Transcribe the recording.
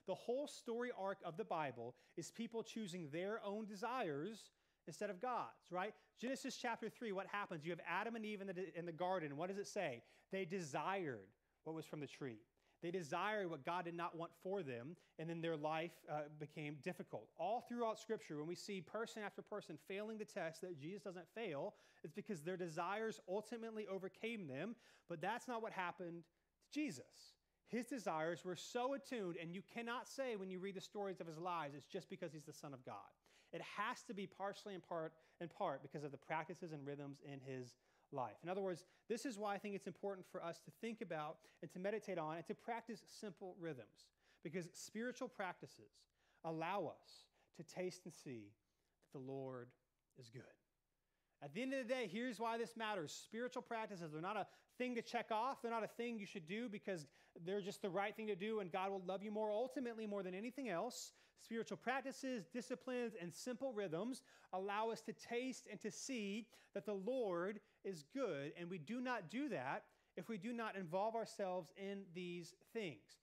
The whole story arc of the Bible is people choosing their own desires instead of God's, right? Genesis chapter 3, what happens? You have Adam and Eve in the garden. What does it say? They desired what was from the tree. They desired what God did not want for them, and then their life became difficult. All throughout Scripture, when we see person after person failing the test that Jesus doesn't fail, it's because their desires ultimately overcame them, but that's not what happened to Jesus. His desires were so attuned, and you cannot say when you read the stories of his lives, it's just because he's the Son of God. It has to be partially in part because of the practices and rhythms in his life. In other words, this is why I think it's important for us to think about and to meditate on and to practice simple rhythms, because spiritual practices allow us to taste and see that the Lord is good. At the end of the day, here's why this matters. Spiritual practices, they're not a thing to check off. They're not a thing you should do because they're just the right thing to do and God will love you more, ultimately more than anything else. Spiritual practices, disciplines, and simple rhythms allow us to taste and to see that the Lord is good, and we do not do that if we do not involve ourselves in these things.